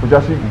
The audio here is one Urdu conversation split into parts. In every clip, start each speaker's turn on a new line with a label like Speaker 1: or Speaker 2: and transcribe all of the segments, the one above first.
Speaker 1: 85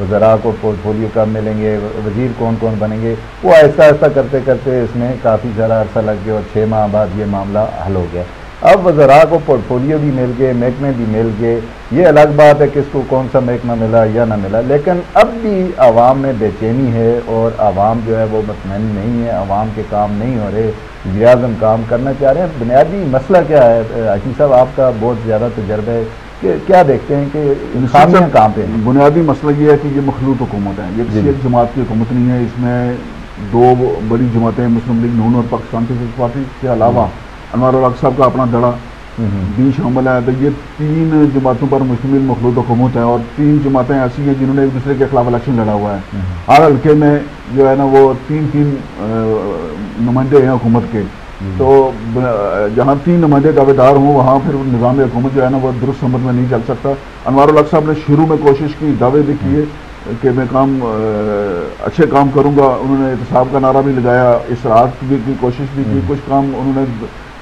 Speaker 2: وزراء کو پورٹ فولیو کب ملیں گے، وزیر کون کون بنیں گے، وہ آہستہ آہستہ کرتے کرتے اس میں کافی سارا عرصہ لگ گیا اور 6 ماہ بعد یہ معاملہ حل ہو گیا۔ اب وزراء کو پورٹ فولیو بھی مل گئے، محکمے بھی مل گئے، یہ الگ بات ہے کس کو کون سا محکمہ ملا یا نہ ملا، لیکن اب بھی عوام میں بے چینی ہے اور عوام جو ہے وہ مطمئن نہیں ہے، عوام کے کام نہیں ہو رہے، وزیر اعظم کام کرنا چاہ رہے ہیں۔ بنیادی مسئلہ کیا ہے؟ حکیم صاحب آپ کا بہت زیادہ تجربہ ہے کہ کیا دیکھتے ہیں کہ خامیاں کہاں پہ ہیں؟
Speaker 1: بنیادی مسئلہ یہ ہے کہ یہ مخلوط حکومت ہے، یہ کسی ایک جماعت کی حکومت نہیں ہے۔ اس میں 2 بڑی جماعتیں مسلم لیگ نون اور پاکستان پیپلز پارٹی کے علاوہ انوار الحق صاحب کا اپنا دڑا بھی شامل ہے، تو یہ 3 جماعتوں پر مشتمل مخلوط حکومت ہے، اور 3 جماعتیں ایسی ہیں جنہوں نے ایک دوسرے کے خلاف الیکشن لڑا ہوا ہے۔ ہر حلقے میں جو ہے نا وہ 3 نمائندے ہیں حکومت کے، تو جہاں 3 نمائندے دعوے دار ہوں وہاں پھر نظام حکومت جو ہے نا وہ درست سمجھ میں نہیں چل سکتا۔ انوار الحق صاحب نے شروع میں کوشش کی، دعوے بھی کیے کہ میں اچھے کام کروں گا، انہوں نے احتساب کا نعرہ بھی لگایا، اصلاحات کی کوشش بھی کی، کچھ کام انہوں نے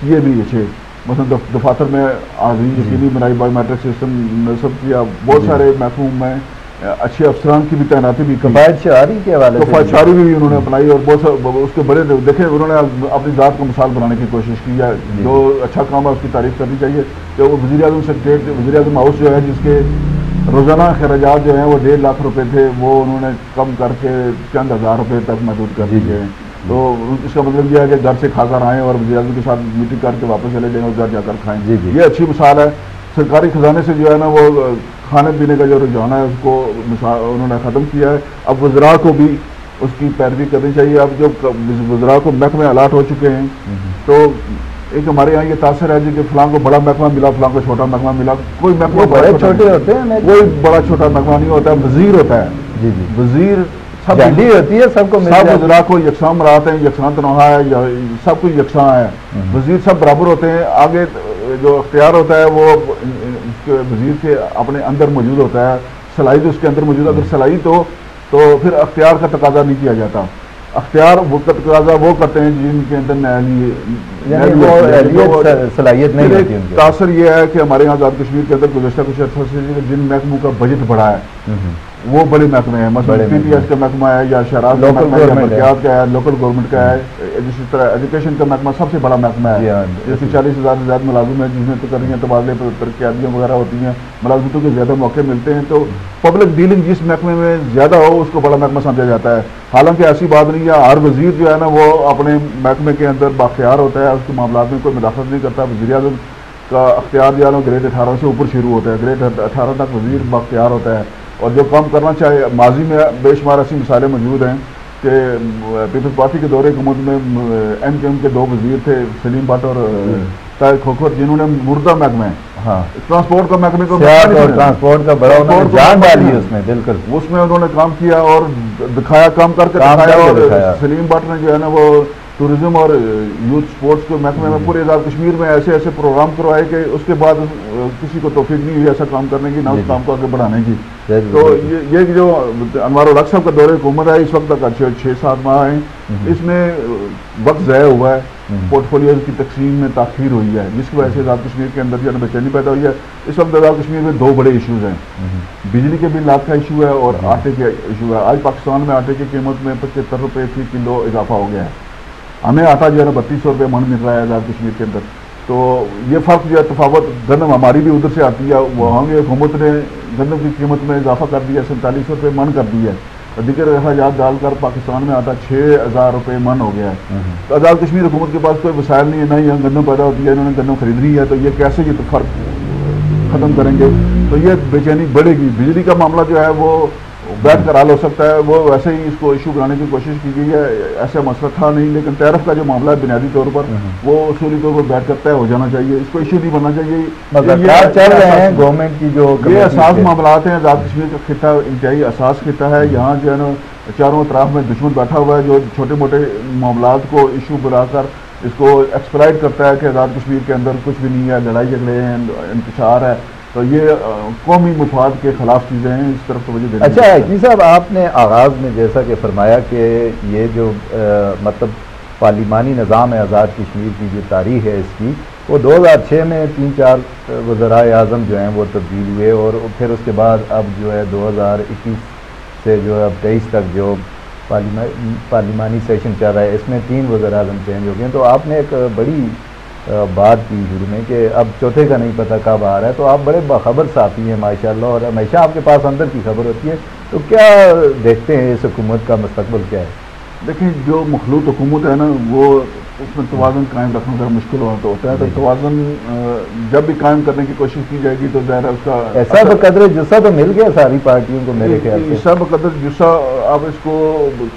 Speaker 1: کیے بھی اچھے، مثلا دفاتر میں حاضری یقینی بنائی، بایو میٹرک سسٹم نصب کیا، بہت سارے محکموں میں اچھے افسران کی بھی تعیناتی بھی کی،
Speaker 2: کفایت شعاری کے حوالے سے
Speaker 1: کفایت شعاری بھی انہوں نے اپنائی، اور بہت اس کے بڑے دیکھیں انہوں نے اپنی ذات کو مثال بنانے کی کوشش کی ہے۔ جو اچھا کام ہے اس کی تعریف کرنی چاہیے کہ وہ وزیر اعظم سیکریٹریٹ، وزیر اعظم ہاؤس جو ہے جس کے روزانہ خراجات جو ہیں وہ 1.5 لاکھ روپے تھے، وہ انہوں نے کم کر کے چند ہزار روپے تک محدود کر دیے ہیں۔ تو اس کا مطلب یہ ہے کہ گھر سے کھا کر آئیں اور وزیر اعظم کے ساتھ میٹنگ کر کے واپس چلے جائیں اور گھر جا کر کھائیں، یہ اچھی مثال ہے۔ سرکاری خزانے سے جو ہے نا وہ کھانے پینے کا جو رجحان ہے اس کو انہوں نے ختم کیا ہے۔ اب وزراء کو بھی اس کی پیروی کرنی چاہیے۔ اب جو وزراء کو محکمے الاٹ ہو چکے ہیں تو ایک ہمارے یہاں یہ تاثر ہے جی کہ فلاں کو بڑا محکمہ ملا، فلاں کو چھوٹا محکمہ ملا، کوئی محکمہ
Speaker 2: بڑے چھوٹے ہوتے ہیں،
Speaker 1: کوئی بڑا چھوٹا محکمہ نہیں ہوتا ہے، وزیر ہوتا ہے، وزیر سب
Speaker 2: ہوتی ہے، سب
Speaker 1: وزراء کو یکساں مراتے ہیں، یکساں تنخواہ ہے، سب کچھ یکساں ہے، وزیر سب برابر ہوتے ہیں۔ آگے جو اختیار ہوتا ہے وہ وزیر کے اپنے اندر موجود ہوتا ہے، صلاحیت اس کے اندر موجود ہے۔ اگر صلاحیت ہو تو پھر اختیار کا تقاضا نہیں کیا جاتا، اختیار وہ کا تقاضا وہ کرتے ہیں جن کے اندر
Speaker 2: صلاحیت نہیں ہوتی۔
Speaker 1: تاثر یہ ہے کہ ہمارے یہاں آزاد کشمیر کے اندر گزشتہ کچھ عرصہ سے جن محکموں کا بجٹ بڑھا ہے وہ بڑے محکمے ہیں، مثلا پی ٹی ایس کا محکمہ ہے یا شہراز کا محکمہ ہے، مرکزیات کا ہے، لوکل گورنمنٹ کا ہے، اسی طرح ایجوکیشن کا محکمہ سب سے بڑا محکمہ ہے، جس میں 40,000 سے زیادہ ملازم ہیں، جس میں تقرریاں تبادلے ترقیاتیاں وغیرہ ہوتی ہیں، ملازمتوں کے زیادہ موقع ملتے ہیں، تو پبلک ڈیلنگ جس محکمے میں زیادہ ہو اس کو بڑا محکمہ سمجھا جاتا ہے۔ حالانکہ ایسی بات نہیں ہے، ہر وزیر جو ہے نا وہ اپنے محکمے کے اندر بااختیار ہوتا ہے، اس کے معاملات میں کوئی مداخلت نہیں کرتا۔ وزیر اعظم کا اختیار جو ہے نا گریڈ 18 سے اوپر شروع ہوتا ہے، گریڈ 18 تک وزیر بااختیار ہوتا ہے، اور جو کام کرنا چاہے۔ ماضی میں بے شمار ایسی مثالیں موجود ہیں کہ پیپلز پارٹی کے دور حکومت میں ایم کیو ایم کے 2 وزیر تھے، سلیم بٹ اور طاہر کھوکھر، جنہوں نے مردہ محکمہ ٹرانسپورٹ کا محکمے کو
Speaker 2: ٹرانسپورٹ کا بڑا جان ڈالی اس میں، بالکل
Speaker 1: اس میں انہوں نے کام کیا اور دکھایا، کام کر کے دکھایا۔ اور سلیم بٹ نے جو ہے نا وہ ٹورزم اور یوتھ سپورٹس کے محکمے میں پورے آزاد کشمیر میں ایسے ایسے پروگرام کروائے کہ اس کے بعد کسی کو توفیق نہیں ہوئی ایسا کام کرنے کی، نہ اس کام کو آگے بڑھانے کی۔ تو یہ جو انوار الحق صاحب کا دور حکومت ہے اس وقت تک 6-7 ماہ ہیں، اس میں وقت ضائع ہوا ہے، پورٹ فولیوز کی تقسیم میں تاخیر ہوئی ہے، جس کی وجہ سے آزاد کشمیر کے اندر جو ہے بے چینی پیدا ہوئی ہے۔ اس وقت آزاد کشمیر میں 2 بڑے ایشوز ہیں، بجلی کے بل لاکھ کا ایشو ہے اور آٹے کا ایشو ہے۔ آج پاکستان میں آٹے کی قیمت میں 75 روپے فی کلو اضافہ ہو گیا ہے، ہمیں آٹا جو ہے نا 3200 روپے من مل رہا ہے آزاد کشمیر کے اندر۔ تو یہ فرق جو ہے تفاوت، گندم ہماری بھی ادھر سے آتی ہے، وہاں کی حکومت نے گندم کی قیمت میں اضافہ کر دیا، 4700 روپے من کر دی ہے، اور دیگر اخراجات ڈال کر پاکستان میں آٹا 6000 روپے من ہو گیا ہے۔ تو آزاد کشمیر حکومت کے پاس کوئی وسائل نہیں ہے، نہ ہی یہاں گندم پیدا ہوتی ہے، انہوں نے گندم خریدنی ہے، تو یہ کیسے یہ فرق ختم کریں گے؟ تو یہ بے چینی بڑھے گی۔ بجلی کا معاملہ جو ہے وہ بیٹھ کر حل ہو سکتا ہے، وہ ویسے ہی اس کو ایشو بنانے کی کوشش کی گئی ہے، ایسا مسئلہ تھا نہیں، لیکن ٹیرف کا جو معاملہ ہے بنیادی طور پر وہ اصولی طور پر بیٹھ کر طے ہو جانا چاہیے، اس کو ایشو نہیں بننا چاہیے۔
Speaker 2: چل رہے ہیں گورنمنٹ کی جو
Speaker 1: یہ اساس معاملات ہیں، آزاد کشمیر کا خطہ انتہائی اساس خطہ ہے، یہاں جو ہے نا چاروں اطراف میں دشمن بیٹھا ہوا ہے جو چھوٹے موٹے معاملات کو ایشو بنا کر اس کو ایکسپلائٹ کرتا ہے کہ آزاد کشمیر کے اندر کچھ بھی نہیں ہے، لڑائی جھگڑے ہیں، انتشار ہے، تو یہ قومی مفاد کے خلاف چیزیں ہیں، اس طرف توجہ دینا۔
Speaker 2: اچھا حکیم صاحب، آپ نے آغاز میں جیسا کہ فرمایا کہ یہ جو مطلب پارلیمانی نظام ہے آزاد کشمیر کی جو تاریخ ہے اس کی، وہ 2006 میں 3-4 وزرائے اعظم جو ہیں وہ تبدیل ہوئے، اور پھر اس کے بعد اب جو ہے 2021 سے جو اب 23 تک جو پارلیمانی سیشن چل رہا ہے، اس میں 3 وزراء اعظم چینج ہو گئے ہیں، تو آپ نے ایک بڑی بات کی شروع میں کہ اب چوتھے کا نہیں پتہ کب آ رہا ہے، تو آپ بڑے باخبر صحافی ہیں ماشاءاللہ، اور ہمیشہ آپ کے پاس اندر کی خبر ہوتی ہے، تو کیا دیکھتے ہیں اس حکومت کا مستقبل کیا ہے؟
Speaker 1: دیکھیں، جو مخلوط حکومت ہے نا، وہ اس میں توازن قائم رکھنا ذرا مشکل ہوتا ہے، تو توازن جب بھی قائم کرنے کی کوشش کی جائے گی تو ظاہر ہے اس کا
Speaker 2: ایسا بقدر جسا تو مل گیا ساری پارٹیوں کو میرے خیال سے.
Speaker 1: ایسا بقدر جسا آپ اس کو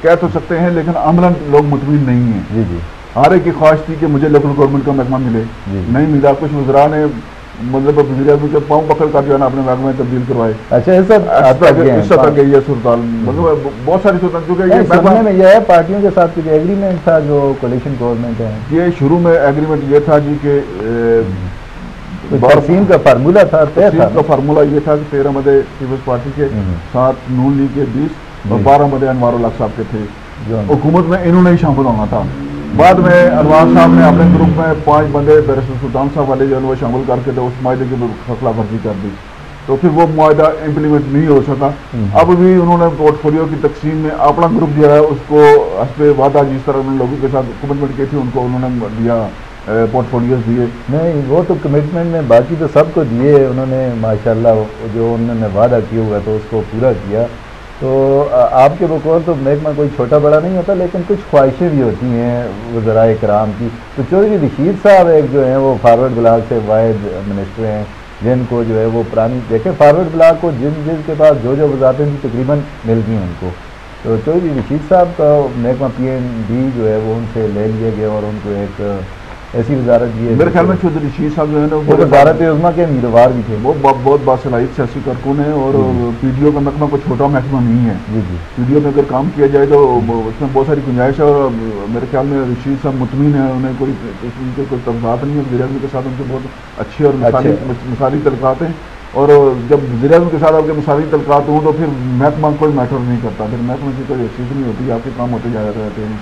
Speaker 1: کہہ تو سکتے ہیں، لیکن عملاً لوگ مطمئن نہیں ہیں.
Speaker 2: جی جی.
Speaker 1: ہر ایک کی خواہش تھی کہ مجھے لوکل گورنمنٹ کا محکمہ ملے، نہیں ملا. کچھ وزراء نے مطلب وزیر اعظم کے پاؤں پکڑ کر جو ہے نا اپنے محکمے تبدیل کروائے.
Speaker 2: اچھا، اس
Speaker 1: تک گئی ہے صورتحال. مطلب بہت ساری صورتیں، کیونکہ
Speaker 2: میں یہ ہے پارٹیوں کے ساتھ کچھ ایگریمنٹ تھا جو کولیشن گورنمنٹ ہے.
Speaker 1: یہ شروع میں ایگریمنٹ یہ تھا جی کہ
Speaker 2: تقسیم کا فارمولہ تھا،
Speaker 1: تقسیم کا فارمولہ یہ تھا کہ 13 مدے پیپلز پارٹی کے، 7 نون لیگ کے 20 اور 12 مدے انوار الحق صاحب کے تھے. حکومت میں انہوں نے ہی شامل ہونا تھا. بعد میں انوار صاحب نے اپنے گروپ میں 5 بندے بیرسٹر سلطان صاحب والے جو ہے وہ شامل کر کے اس معاہدے کی خلاف ورزی کر دی، تو پھر وہ معاہدہ امپلیمنٹ نہیں ہو سکا. اب بھی انہوں نے پورٹ فولیو کی تقسیم میں اپنا گروپ جو ہے اس کو حسب وعدہ جس طرح انہوں نے لوگوں کے ساتھ کمٹمنٹ کی تھی ان کو انہوں نے دیا، پورٹ فولیوز دیے.
Speaker 2: نہیں، وہ تو کمٹمنٹ میں باقی تو سب کو دیے انہوں نے ماشاءاللہ، جو انہوں نے وعدہ کیا ہوا ہے تو اس کو پورا کیا. تو آپ کے بقول تو محکمہ کوئی چھوٹا بڑا نہیں ہوتا، لیکن کچھ خواہشیں بھی ہوتی ہیں وزراء کرام کی. تو چودھری رشید صاحب ایک جو ہیں وہ فارورڈ بلاک سے واحد منسٹر ہیں جن کو جو ہے وہ پرانی دیکھیں فارورڈ بلاک کو جن کے پاس جو وزارتیں تھیں تقریباً مل گئی ان کو. تو چودھری رشید صاحب کا محکمہ PNB جو ہے وہ ان سے لے لیا گیا اور ان کو ایک ایسی وزارت دی ہے.
Speaker 1: میرے خیال میں چودھری رشید صاحب جو ہے نا
Speaker 2: وہ وزارت عظمیٰ کے امیدوار بھی تھے.
Speaker 1: وہ بہت باصلاحیت سیاسی کارکن ہیں اور PDO کا محکمہ کوئی چھوٹا محکمہ نہیں ہے.
Speaker 2: جی جی.
Speaker 1: PDO میں اگر کام کیا جائے تو اس میں بہت ساری گنجائش ہے، اور میرے خیال میں رشید صاحب مطمئن ہیں، انہیں کوئی تنازعات نہیں ہے. وزیر اعظم کے ساتھ ان کے بہت اچھے اور مثالی تعلقات ہیں، اور جب وزیر اعظم کے ساتھ آپ کے مثالی تعلقات ہوں تو پھر محکمہ کوئی میٹر نہیں کرتا، پھر محکمہ کی کوئی حیثیت نہیں ہوتی، آپ کے کام ہوتے جا رہتے ہیں.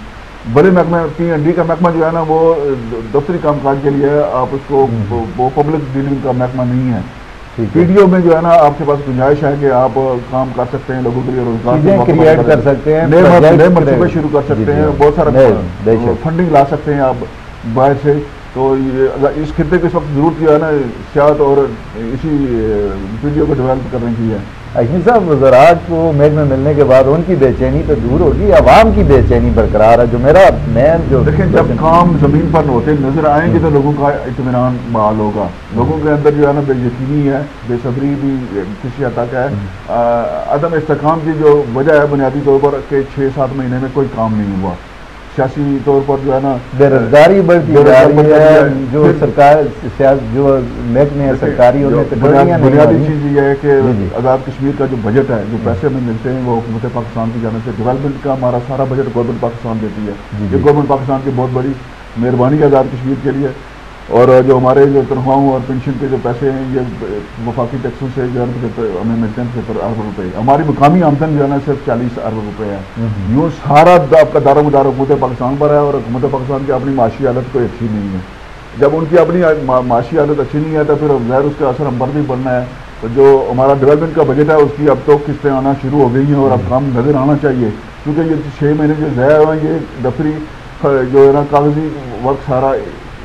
Speaker 1: بڑے محکمہ PND کا محکمہ جو ہے نا وہ دفتری کام کاج کے لیے ہے، آپ اس کو وہ پبلک ڈیلنگ کا محکمہ نہیں ہے. PDO میں جو ہے نا آپ کے پاس گنجائش ہے کہ آپ کام کر سکتے ہیں، لوگوں کے لیے روزگار
Speaker 2: کریٹ کر سکتے ہیں،
Speaker 1: نئے منصوبے شروع کر سکتے ہیں، بہت سارا فنڈنگ لا سکتے ہیں آپ باہر سے. تو اس خطے کے اس وقت ضرورت جو ہے نا سیاحت اور اسی PDO کو ڈیولپ کرنے کی ہے.
Speaker 2: اشمی صاحب، وزارات کو محکمے ملنے کے بعد ان کی بے چینی تو دور ہوگی، عوام کی بے چینی برقرار ہے. جو میرا مین جو
Speaker 1: دیکھیں، جب کام زمین پر ہوتے نظر آئیں گے تو لوگوں کا اطمینان بحال ہوگا. لوگوں کے اندر جو ہے نا بے یقینی ہے، بے صبری بھی کسی حد تک ہے. عدم استحکام کی جو وجہ ہے بنیادی طور پر کہ 6-7 مہینے میں کوئی کام نہیں ہوا. سیاسی طور پر جو ہے نا
Speaker 2: بے روزگاری بڑھتی جا رہی ہے. جو سرکار جو محکمے سرکاری
Speaker 1: بنیادی چیز یہ ہے کہ آزاد کشمیر کا جو بجٹ ہے، جو پیسے ہمیں ملتے ہیں وہ حکومت پاکستان کی جانب سے ڈیولپمنٹ کا ہمارا سارا بجٹ گورنمنٹ پاکستان دیتی ہے. یہ گورنمنٹ پاکستان کی بہت بڑی مہربانی ہے آزاد کشمیر کے لیے. اور جو ہمارے جو تنخواہوں اور پینشن کے جو پیسے ہیں یہ وفاقی ٹیکسوں سے جو ہے ہمیں ملتے ہیں 75 ارب روپے. ہماری مقامی آمدن جو ہے نا صرف 40 ارب روپے ہے. یوں سارا آپ کا دار و مدار حکومت پاکستان پر ہے، اور حکومت پاکستان کی اپنی معاشی حالت کوئی اچھی نہیں ہے. جب ان کی اپنی معاشی حالت اچھی نہیں ہے تو پھر ظاہر اس کا اثر ہم پر بھی پڑنا ہے. تو جو ہمارا ڈیولپمنٹ کا بجٹ ہے اس کی اب تو قسطیں آنا شروع ہو گئی ہیں اور اب کام نظر آنا چاہیے، کیونکہ یہ 6 مہینے جو ضائع ہوئے ہیں یہ دفتری جو ہے نا کاغذی ورک سارا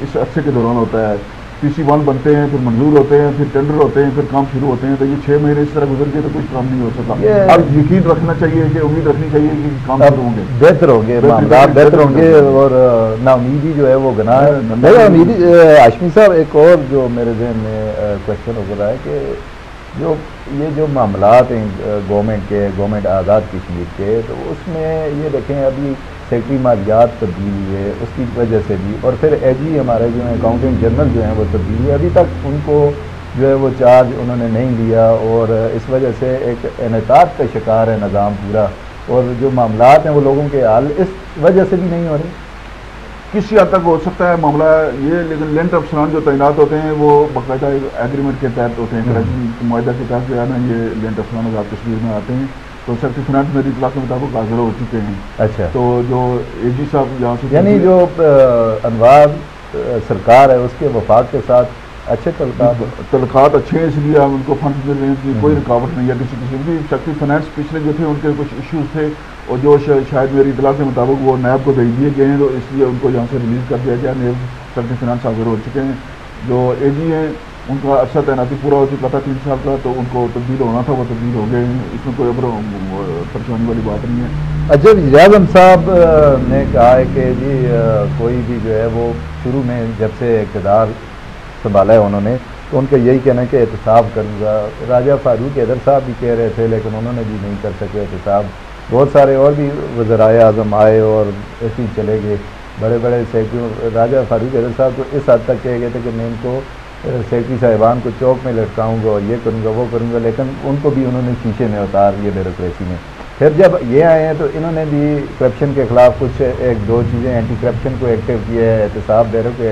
Speaker 1: اس عرصے کے دوران ہوتا ہے. PC1 بنتے ہیں، پھر منظور ہوتے ہیں، پھر ٹینڈر ہوتے ہیں، پھر کام شروع ہوتے ہیں. تو یہ 6 مہینے اس طرح گزر کے تو کچھ کام نہیں ہو سکا. اب یقین رکھنا چاہیے کہ امید رکھنی چاہیے کہ کام شروع ہوں گے،
Speaker 2: بہتر ہوں گے، معاملات بہتر ہوں گے، اور نا امیدی جو ہے وہ گناہ ہے. ہاشمی صاحب، ایک اور جو میرے ذہن میں کوشچن ہو رہا ہے کہ جو معاملات ہیں گورنمنٹ آزاد کشمیر کے، تو اس میں یہ دیکھیں ابھی سیکٹری مالیات تبدیل ہوئی ہے اس کی وجہ سے بھی، اور پھر AG ہمارے جو ہیں اکاؤنٹنٹ جنرل جو ہیں وہ تبدیل ہوئے. ابھی تک ان کو جو ہے وہ چارج انہوں نے نہیں لیا، اور اس وجہ سے ایک انعطاف کا شکار ہے نظام پورا، اور جو معاملات ہیں وہ لوگوں کے حل اس وجہ سے بھی نہیں ہو رہے.
Speaker 1: کسی حد تک ہو سکتا ہے معاملہ یہ، لیکن لینڈ افسران جو تعینات ہوتے ہیں وہ باقاعدہ ایگریمنٹ کے تحت ہوتے ہیں، کراچی معاہدہ کے تحت جو ہے نا یہ لینڈ افسران آزاد کشمیر میں آتے ہیں. تو سیکٹری فنانس میری اطلاع کے مطابق حاضر ہو چکے ہیں.
Speaker 2: اچھا. تو
Speaker 1: جو AG صاحب یہاں سے
Speaker 2: یعنی جو انوار سرکار ہے اس کے وفاق کے ساتھ اچھے تعلقات
Speaker 1: تعلقات اچھے ہیں، اس لیے ہم ان کو فنڈ مل رہے ہیں، کہ کوئی رکاوٹ نہیں ہے کسی قسم کی. سیکٹری فائنانس پچھلے جو تھے ان کے کچھ ایشوز تھے اور جو شاید میری اطلاع کے مطابق وہ نیب کو بھیج دیے گئے ہیں، تو اس لیے ان کو یہاں سے ریلیز کر دیا گیا. نیب سیکٹری فائنانس حاضر ہو چکے ہیں. جو اے جی ہیں ان کا عرصہ تعیناتی پورا ہو چکا تھا 3 سال کا، تو ان کو تبدیل ہونا تھا، وہ تبدیل ہو گئے ہیں. اس میں کوئی پریشانی والی بات نہیں ہے.
Speaker 2: اچھا، وزیر اعظم صاحب نے کہا ہے کہ جی کوئی بھی جو ہے وہ شروع میں جب سے اقتدار سنبھالا ہے انہوں نے، تو ان کا یہی کہنا ہے کہ احتساب کروں گا. راجہ فاروق حیدر صاحب بھی کہہ رہے تھے لیکن انہوں نے بھی نہیں کر سکے احتساب. بہت سارے اور بھی وزرائے اعظم آئے اور ایسے ہی چلے گئے. بڑے بڑے سیکٹری راجہ فاروق حیدر صاحب تو اس حد تک کہہ گئے تھے کہ میں ان کو سیکٹری صاحبان کو چوک میں لٹکاؤں گا اور یہ کروں گا وہ کروں گا، لیکن ان کو بھی انہوں نے شیشے میں اتار دیا بیوروکریسی میں. پھر جب یہ آئے ہیں تو انہوں نے بھی کرپشن کے خلاف کچھ 1-2 چیزیں اینٹی کرپشن کو ایکٹیو کیا ہے، احتساب بیورو کو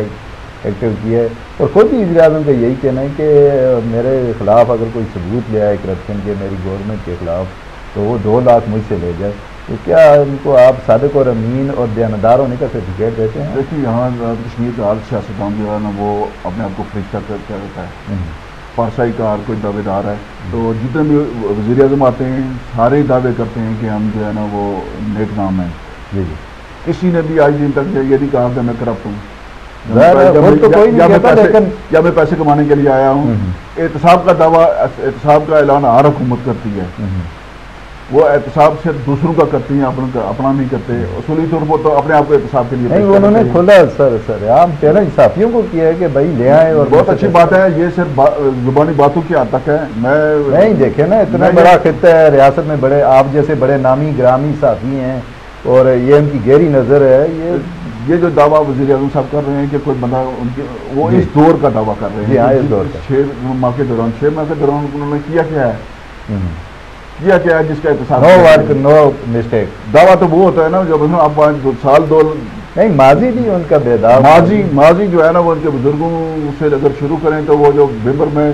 Speaker 2: ایکٹیو کیا ہے، اور خود بھی وزیر اعظم کا یہی کہنا ہے کہ میرے خلاف اگر کوئی ثبوت لے آئے کرپشن کے میری گورنمنٹ کے خلاف تو وہ 2 لاکھ مجھ سے لے جائے. تو کیا ان کو آپ صادق اور امین اور دیانتدار ہونے کا سرٹیفکیٹ دیتے ہیں؟
Speaker 1: دیکھیے یہاں کشمیر کا ہر سیاستدان جو ہے نا وہ اپنے آپ کو فرشتہ کیا رہتا ہے، پارسائی کا ہر کوئی دعوے دار ہے. تو جتنے بھی وزیر اعظم آتے ہیں سارے دعوے کرتے ہیں کہ ہم جو ہے نا وہ نیک نام ہیں.
Speaker 2: جی جی.
Speaker 1: کسی نے بھی آج دن تک یہ نہیں کہا کہ میں کرپٹ ہوں یا میں پیسے کمانے کے لیے آیا ہوں. احتساب کا دعویٰ، احتساب کا اعلان ہر حکومت کرتی ہے. وہ احتساب صرف دوسروں کا کرتی ہیں، اپنا نہیں کرتے. اصولی طور پر تو اپنے آپ کو احتساب کے لیے
Speaker 2: نہیں، انہوں نے کھلا سر عام چیلنج صحافیوں کو کیا ہے کہ بھائی لے آئے. اور
Speaker 1: بہت اچھی بات ہے، یہ صرف زبانی باتوں کی حد تک ہے. میں
Speaker 2: نہیں دیکھے نا اتنا بڑا خطہ ہے ریاست میں، بڑے آپ جیسے بڑے نامی گرامی صحافی ہیں اور یہ ان کی گہری نظر ہے.
Speaker 1: یہ جو دعویٰ وزیر اعظم صاحب کر رہے ہیں کہ کوئی بندہ ان کے وہ اس دور کا دعویٰ کر رہے ہیں.
Speaker 2: اس دور کا
Speaker 1: 6 ماہ کے دوران 6 ماہ کے دوران انہوں نے کیا کیا ہے جس کا احتساب
Speaker 2: نو مسٹیک.
Speaker 1: دعویٰ تو وہ ہوتا ہے نا جو آپ 5 سال 2
Speaker 2: نہیں ماضی بھی ان کا بیدار
Speaker 1: ماضی جو ہے نا وہ ان کے بزرگوں سے اگر شروع کریں تو وہ جو ممبر میں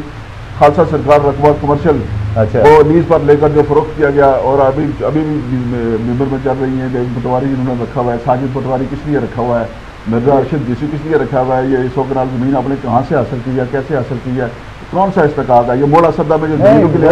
Speaker 1: خالصہ سرکار رقبہ کمرشل وہ لیز پر لے کر جو فروخت کیا گیا، اور ابھی بھی ممبر میں چل رہی ہیں کہ پٹواری جنہوں نے رکھا ہوا ہے. ساجد پٹواری کس لیے رکھا ہوا ہے، مرزا ارشد دیسی کس لیے رکھا ہوا ہے، یہ 100 کنال زمین آپ نے کہاں سے حاصل کی ہے، کیسے حاصل کی ہے، کون سا استحقاق ہے، یہ موڑا سدا میں جو زمینوں کے لیے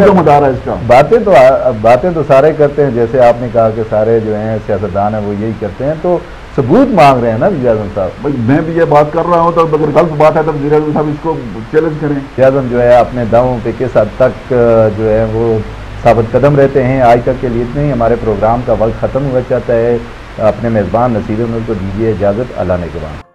Speaker 1: جو مدار ہے اس کا.
Speaker 2: باتیں تو سارے کرتے ہیں، جیسے آپ نے کہا کہ سارے جو ہیں سیاستدان ہیں وہ یہی کرتے ہیں، تو ثبوت مانگ رہے ہیں نا وزیر اعظم صاحب.
Speaker 1: میں بھی یہ بات کر رہا ہوں تو اگر غلط بات ہے تو وزیر اعظم صاحب اس کو چیلنج کریں.
Speaker 2: وزیر اعظم جو ہے اپنے دعووں پہ کس حد تک جو ہے وہ ثابت قدم رہتے ہیں. آج تک کے لیے اتنے ہی. ہمارے پروگرام کا وقت ختم ہوا چاہتا ہے. اپنے میزبان نصیر انور کو دیجیے اجازت. اللہ نے کے بعد.